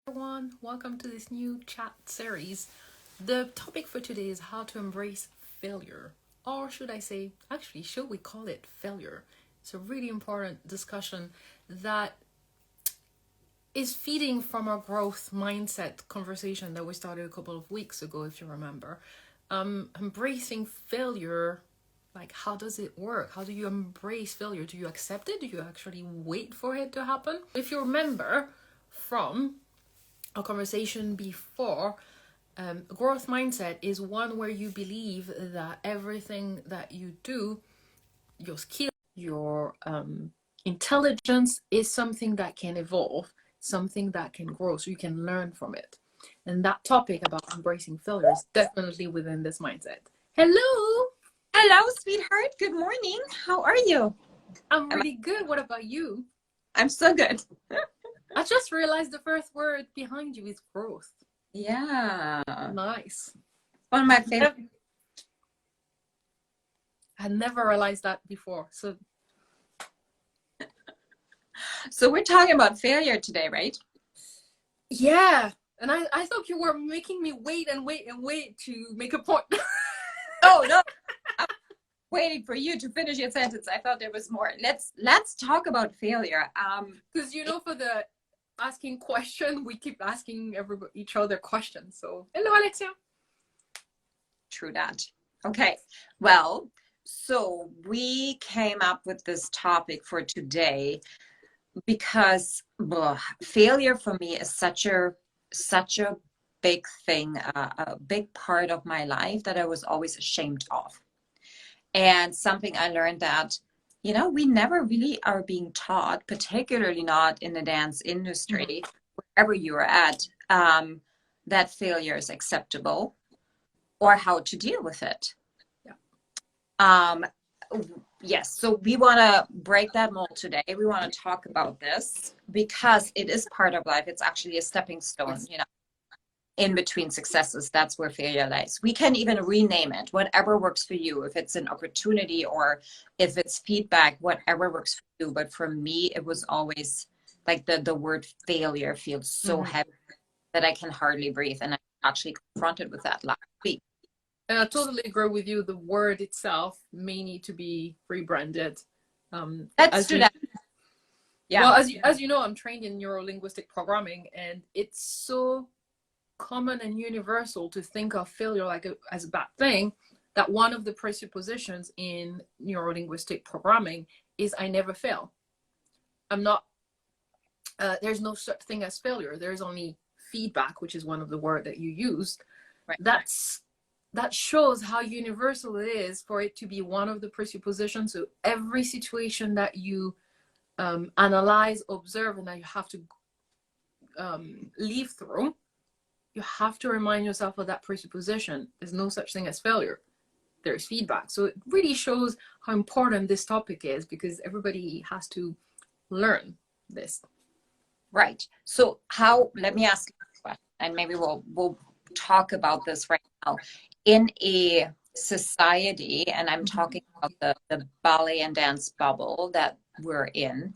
Everyone, welcome to this new chat series. The topic for today is how to embrace failure, or should I say, actually, should we call it failure? It's a really important discussion that is feeding from our growth mindset conversation that we started a couple of weeks ago, if you remember. Embracing failure, like, how does it work? How do you embrace failure? Do you accept it? Do you actually wait for it to happen? If you remember from a conversation before, growth mindset is one where you believe that everything that you do, your skill, your intelligence, is something that can evolve, something that can grow, so you can learn from it. And that topic about embracing failure is definitely within this mindset. Hello! Hello, sweetheart. Good morning. How are you? I'm really good. What about you? I'm so good. I just realized the first word behind you is growth. Yeah. Nice. One of my favorite. I never realized that before. So we're talking about failure today, right? Yeah. And I thought you were making me wait and wait and wait to make a point. Oh, no. I'm waiting for you to finish your sentence. I thought there was more. Let's talk about failure. Because, for the asking question, we keep asking each other questions. So, hello, Alexia. True that. Okay. Well, so we came up with this topic for today because failure for me is such a big thing, a big part of my life that I was always ashamed of. And something I learned that, we never really are being taught, particularly not in the dance industry, wherever you are at, that failure is acceptable or how to deal with it. Yeah. Yes, so we want to break that mold today. We want to talk about this because it is part of life. It's actually a stepping stone, in between successes. That's where failure lies. We can even rename it, whatever works for you. If it's an opportunity or if it's feedback, whatever works for you. But for me, it was always like the word failure feels so heavy that I can hardly breathe. And I actually confronted with that last week. And I totally agree with you. The word itself may need to be rebranded. Let's do that. Yeah. Well, as you know, I'm trained in neuro-linguistic programming, and it's so common and universal to think of failure as a bad thing, that one of the presuppositions in neuro-linguistic programming is I never fail. I'm not, there's no such thing as failure. There's only feedback, which is one of the words that you used. Right. That shows how universal it is for it to be one of the presuppositions. So every situation that you analyze, observe, and that you have to live through, you have to remind yourself of that presupposition. There's no such thing as failure. There's feedback. So it really shows how important this topic is, because everybody has to learn this. Right. So let me ask you a question, and maybe we'll talk about this right now. In a society, and I'm talking about the ballet and dance bubble that we're in,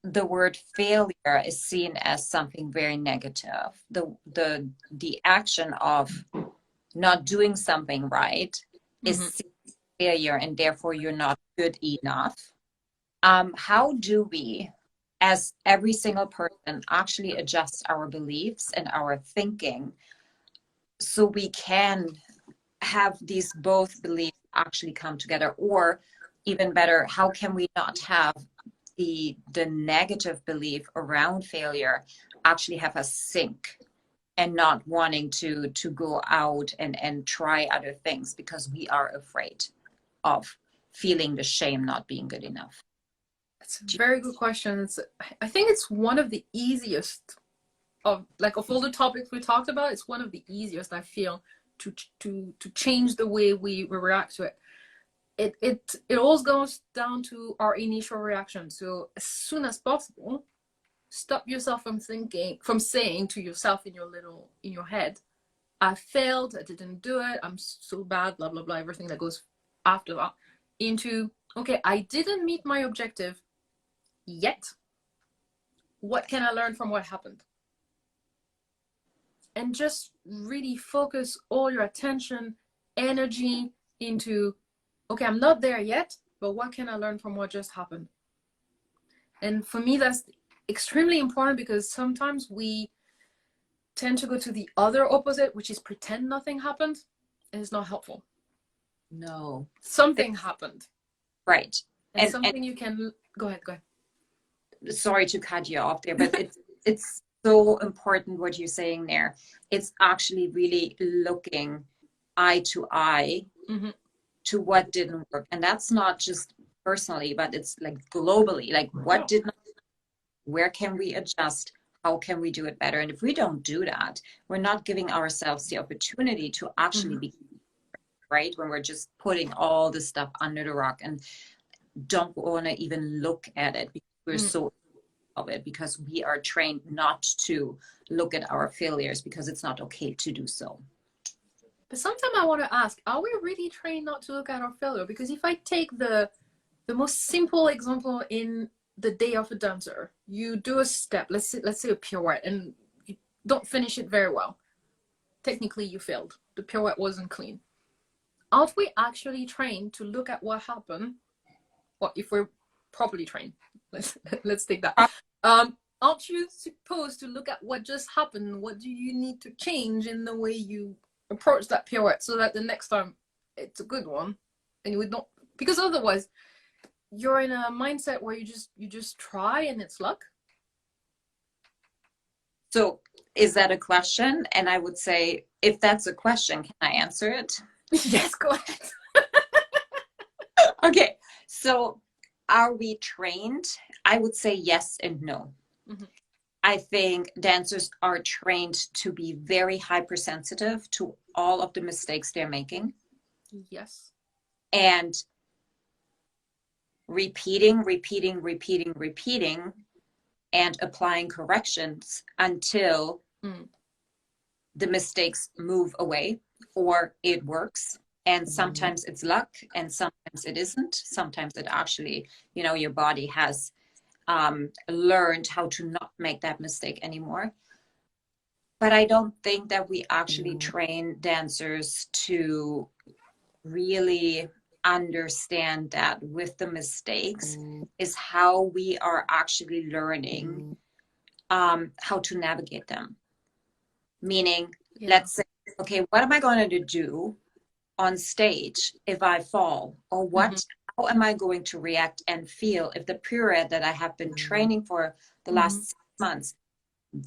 the word failure is seen as something very negative. The action of not doing something right is failure, and therefore you're not good enough. How do we, as every single person, actually adjust our beliefs and our thinking so we can have these both beliefs actually come together? Or even better, how can we not have the negative belief around failure actually have us sink and not wanting to go out and try other things because we are afraid of feeling the shame not being good enough? It's a very good question. I think it's one of the easiest of all the topics we talked about. It's one of the easiest, I feel, to change the way we react to it. It all goes down to our initial reaction. So as soon as possible, stop yourself from saying to yourself in your head, I failed, I didn't do it, I'm so bad, blah blah blah, everything that goes after that, into, okay, I didn't meet my objective yet, what can I learn from what happened? And just really focus all your attention, energy into, okay, I'm not there yet, but what can I learn from what just happened? And for me, that's extremely important, because sometimes we tend to go to the other opposite, which is pretend nothing happened, and it's not helpful. No. Something happened. Right. And something you can, go ahead. Sorry to cut you off there, but it's so important what you're saying there. It's actually really looking eye to eye to what didn't work. And that's not just personally, but it's like globally, like what did not, where can we adjust? How can we do it better? And if we don't do that, we're not giving ourselves the opportunity to actually be right, when we're just putting all this stuff under the rock and don't want to even look at it, because we're so of it, because we are trained not to look at our failures, because it's not okay to do so. But sometimes I want to ask, are we really trained not to look at our failure? Because if I take the most simple example in the day of a dancer, you do a step, let's say a pirouette, and you don't finish it very well. Technically, you failed. The pirouette wasn't clean. Aren't we actually trained to look at what happened? Well, if we're properly trained, let's take that. Aren't you supposed to look at what just happened? What do you need to change in the way you approach that pirouette, so that the next time it's a good one, and you would not, because otherwise you're in a mindset where you just try and it's luck. So is that a question? And I would say, if that's a question, can I answer it? Yes, go ahead. Okay, so are we trained? I would say yes and no. I think dancers are trained to be very hypersensitive to all of the mistakes they're making. Yes. And repeating, and applying corrections until the mistakes move away or it works. And sometimes it's luck, and sometimes it isn't. Sometimes it actually, your body has learned how to not make that mistake anymore. But I don't think that we actually train dancers to really understand that with the mistakes is how we are actually learning how to navigate them. Meaning, let's say, okay, what am I going to do on stage if I fall? Or how am I going to react and feel if the period that I have been training for the last 6 months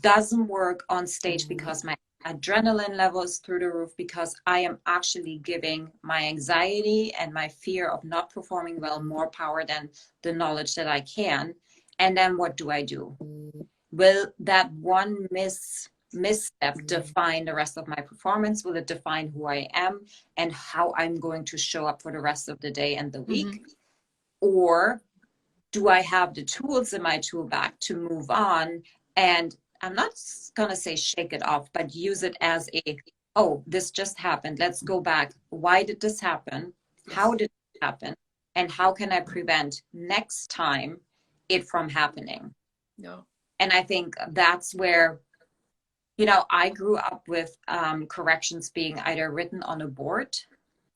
doesn't work on stage, because my adrenaline level is through the roof, because I am actually giving my anxiety and my fear of not performing well more power than the knowledge that I can. And then what do I do? Will that one misstep define the rest of my performance? Will it define who I am and how I'm going to show up for the rest of the day and the week? Or do I have the tools in my tool bag to move on, and I'm not going to say shake it off, but use it as oh, this just happened. Let's go back. Why did this happen? How did it happen? And how can I prevent next time it from happening? No. And I think that's where, I grew up with corrections being either written on a board.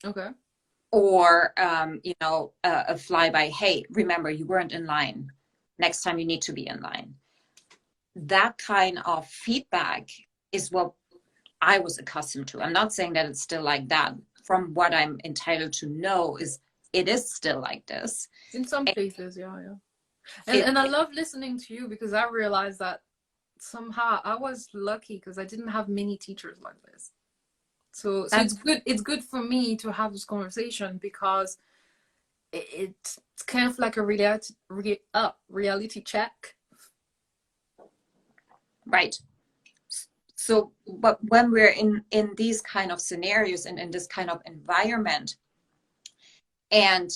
Okay. Or, a flyby. Hey, remember, you weren't in line. Next time you need to be in line. That kind of feedback is what I was accustomed to. I'm not saying that it's still like that. From what I'm entitled to know, it is still like this. In some places, yeah. And I love listening to you, because I realized that somehow I was lucky because I didn't have many teachers like this. So it's good for me to have this conversation, because it's kind of like a reality check. Right. So, but when we're in these kind of scenarios and in this kind of environment, and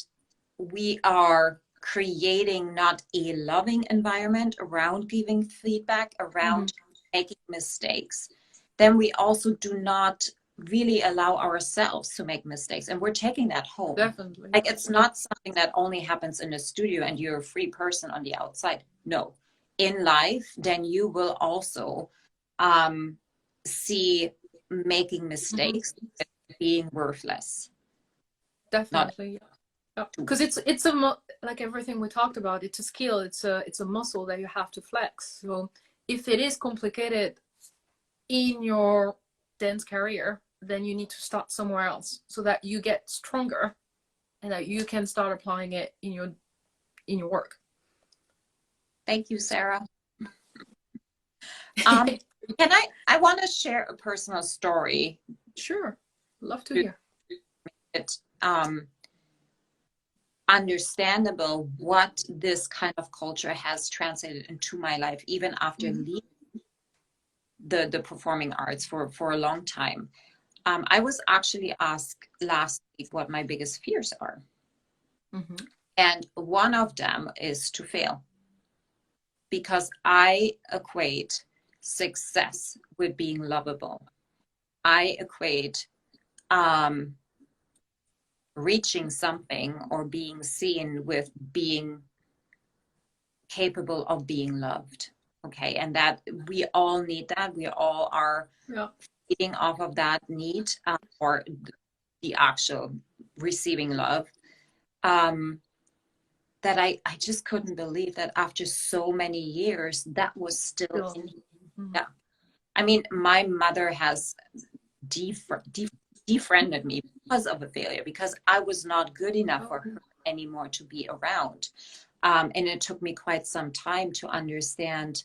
we are creating not a loving environment around giving feedback, around making mistakes, then we also do not really allow ourselves to make mistakes, and we're taking that home. Definitely. Like, it's not something that only happens in the studio and you're a free person on the outside. No, in life, then you will also see making mistakes, being worthless. Definitely. Because it's like everything we talked about, it's a skill, it's a muscle that you have to flex. So if it is complicated in your dance career, then you need to start somewhere else so that you get stronger and that you can start applying it in your work. Thank you, Sarah. I want to share a personal story. Sure, love to hear. It's understandable what this kind of culture has translated into my life, even after leaving the performing arts for a long time. I was actually asked last week what my biggest fears are. And one of them is to fail, because I equate success with being lovable. I equate reaching something or being seen with being capable of being loved. Okay, and that we all need that. We all are feeding off of that need, or the actual receiving love. That I just couldn't believe that after so many years, that was still in me. Yeah. I mean, my mother has defriended me because of a failure, because I was not good enough for her anymore to be around. And it took me quite some time to understand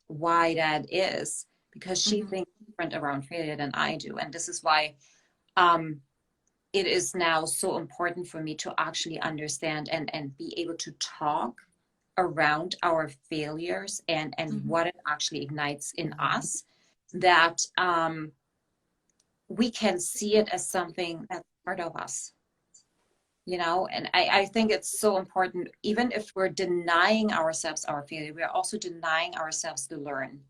why that is, because she thinks different around failure than I do. And this is why it is now so important for me to actually understand and be able to talk around our failures and what it actually ignites in us, that we can see it as something that's part of us, you know. And I think it's so important, even if we're denying ourselves our failure, we're also denying ourselves to learn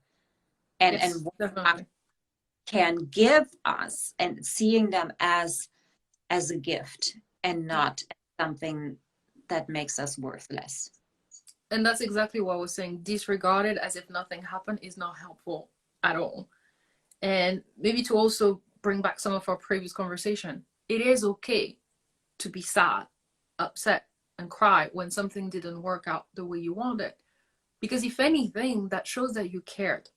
and what can give us, and seeing them as a gift and not something that makes us worthless. And that's exactly what I was saying. Disregard it as if nothing happened is not helpful at all. And maybe to also bring back some of our previous conversation, it is okay to be sad, upset, and cry when something didn't work out the way you wanted. Because if anything, that shows that you cared.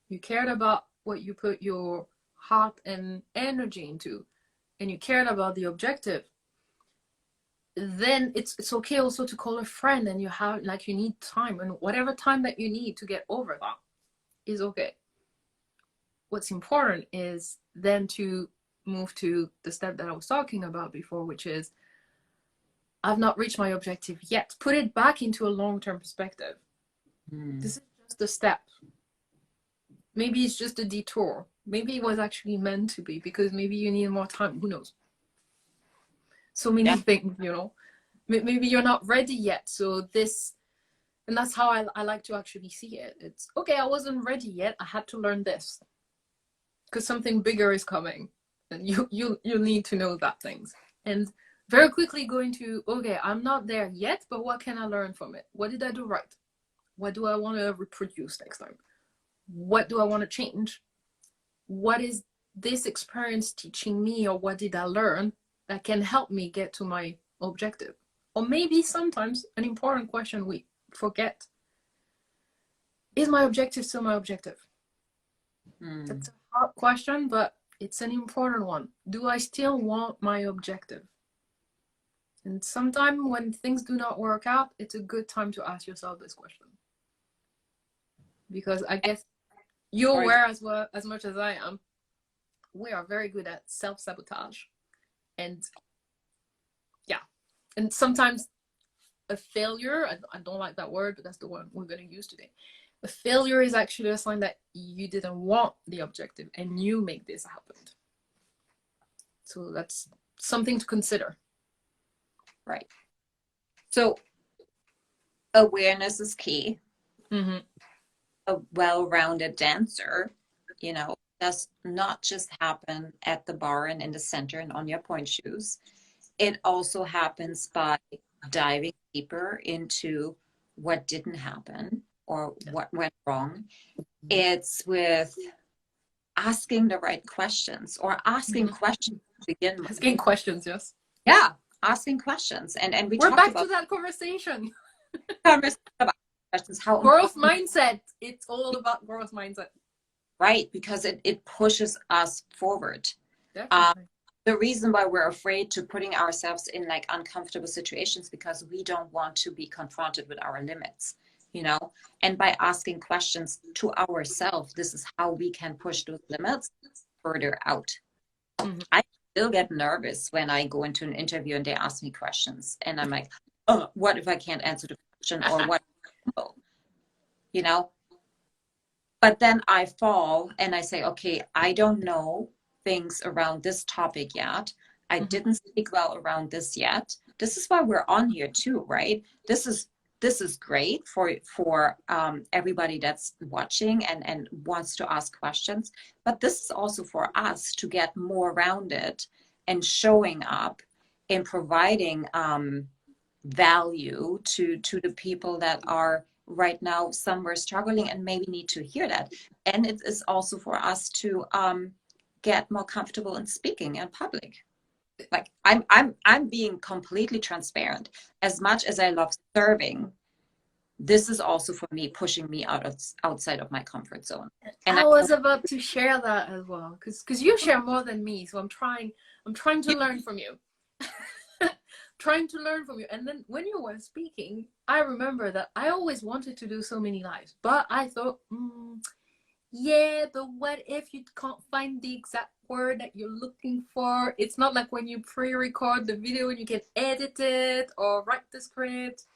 You cared about what you put your heart and energy into, and you cared about the objective. Then it's okay also to call a friend, and you have, like, you need time, and whatever time that you need to get over that is okay. What's important is then to move to the step that I was talking about before, which is, I've not reached my objective yet. Put it back into a long-term perspective. This is just a step. Maybe it's just a detour. Maybe it was actually meant to be, because maybe you need more time. Who knows? So many things, you know. Maybe you're not ready yet. So this, and that's how I like to actually see it. It's okay, I wasn't ready yet. I had to learn this, because something bigger is coming, and you need to know that things. And very quickly going to, okay, I'm not there yet, but what can I learn from it? What did I do right? What do I want to reproduce next time? What do I want to change? What is this experience teaching me, or what did I learn that can help me get to my objective? Or maybe sometimes an important question we forget, is my objective still my objective? That's a hard question, but it's an important one. Do I still want my objective? And sometimes when things do not work out, it's a good time to ask yourself this question. Because I guess you're aware as well, as much as I am, we are very good at self-sabotage. And yeah, and sometimes a failure, I don't like that word, but that's the one we're going to use today. A failure is actually a sign that you didn't want the objective and you make this happen. So that's something to consider. Right. So awareness is key. A well-rounded dancer, you know, does not just happen at the bar and in the center and on your pointe shoes. It also happens by diving deeper into what didn't happen, or what went wrong. It's with asking the right questions, or asking questions to begin with. Asking questions, yes. Yeah, asking questions. And we We're talked back about to that conversation. about questions, how Growth important, mindset. It's all about growth mindset. right? Because it pushes us forward. Definitely. The reason why we're afraid to putting ourselves in like uncomfortable situations, because we don't want to be confronted with our limits, you know. And by asking questions to ourselves, this is how we can push those limits further out. I still get nervous when I go into an interview and they ask me questions, and I'm like, oh, what if I can't answer the question, or what, you know. But then I fall and I say, okay, I don't know things around this topic yet. I didn't speak well around this yet. This is why we're on here too, right? This is great for everybody that's watching and wants to ask questions. But this is also for us to get more rounded and showing up and providing value to the people that are right now somewhere struggling and maybe need to hear that. And it is also for us to get more comfortable in speaking in public. Like I'm being completely transparent. As much as I love serving, this is also for me pushing me outside of my comfort zone. And I was about to share that as well, because you share more than me, so I'm trying to learn from you. Trying to learn from you. And then when you were speaking, I remember that I always wanted to do so many lives, but I thought, yeah, but what if you can't find the exact word that you're looking for? It's not like when you pre-record the video and you can edit it or write the script.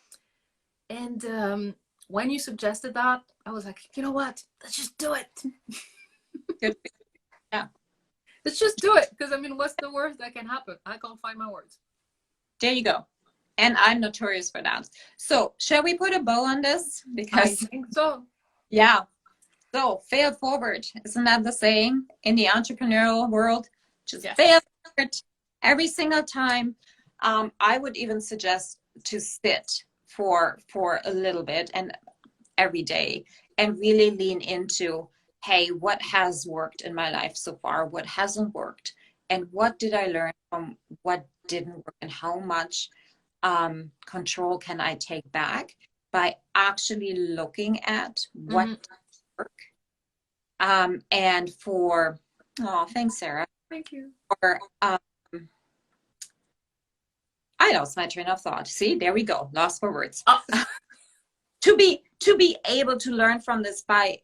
And when you suggested that, I was like, you know what? Let's just do it. Good. Yeah. Let's just do it. Because I mean, what's the worst that can happen? I can't find my words. There you go. And I'm notorious for that. So shall we put a bow on this? Because I think so. Yeah. So fail forward. Isn't that the saying in the entrepreneurial world? Just fail forward every single time. I would even suggest to sit for a little bit and every day and really lean into, hey, what has worked in my life so far? What hasn't worked? And what did I learn from what didn't work? And how much control can I take back by actually looking at what did work? And for, oh, thanks, Sarah. Thank you. For, I lost my train of thought. See, there we go. Lost for words. Oh. To be able to learn from this by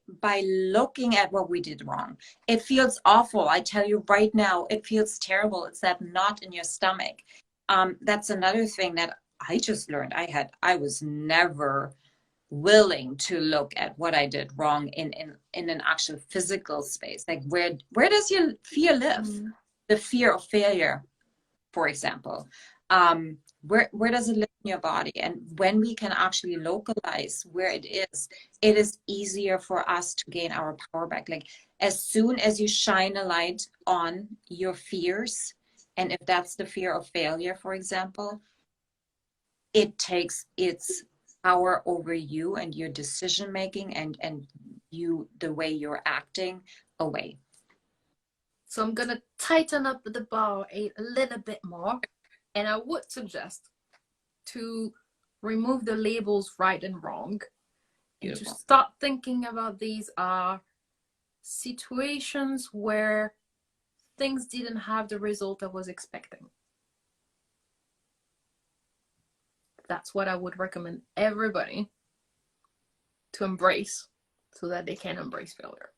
looking at what we did wrong. It feels awful. I tell you right now, it feels terrible. It's that knot in your stomach. That's another thing that I just learned. I was never willing to look at what I did wrong in an actual physical space. Like where does your fear live? The fear of failure, for example. Where does it live in your body? And when we can actually localize where it is easier for us to gain our power back. Like as soon as you shine a light on your fears, and if that's the fear of failure, for example, it takes its power over you and your decision making and you, the way you're acting, away. So I'm gonna tighten up the bar a little bit more. And I would suggest to remove the labels right and wrong. Beautiful. And to start thinking about these are situations where things didn't have the result I was expecting. That's what I would recommend everybody to embrace so that they can embrace failure.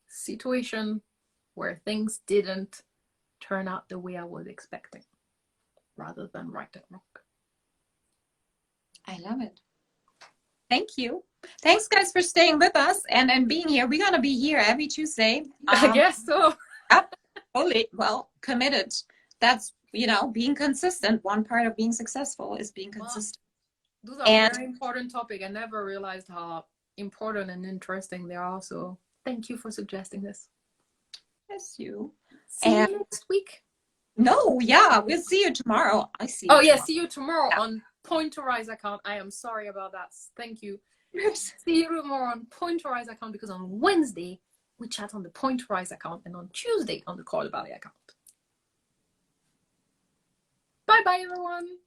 Situation where things didn't turn out the way I was expecting, rather than right and wrong. I love it. Thank you. Thanks, guys, for staying with us and being here. We're going to be here every Tuesday. I guess so. Totally. Well, committed. That's, being consistent. One part of being successful is being consistent. Those are very important topics. I never realized how important and interesting they are. So thank you for suggesting this. Yes, you. See you next week. No, yeah, we'll see you tomorrow. I see you. Oh, yeah, see you tomorrow on Pointerize account. I am sorry about that. Thank you. See you tomorrow on Pointerize account, because on Wednesday we chat on the Pointerize account and on Tuesday on the Call the Ballet account. Bye bye everyone.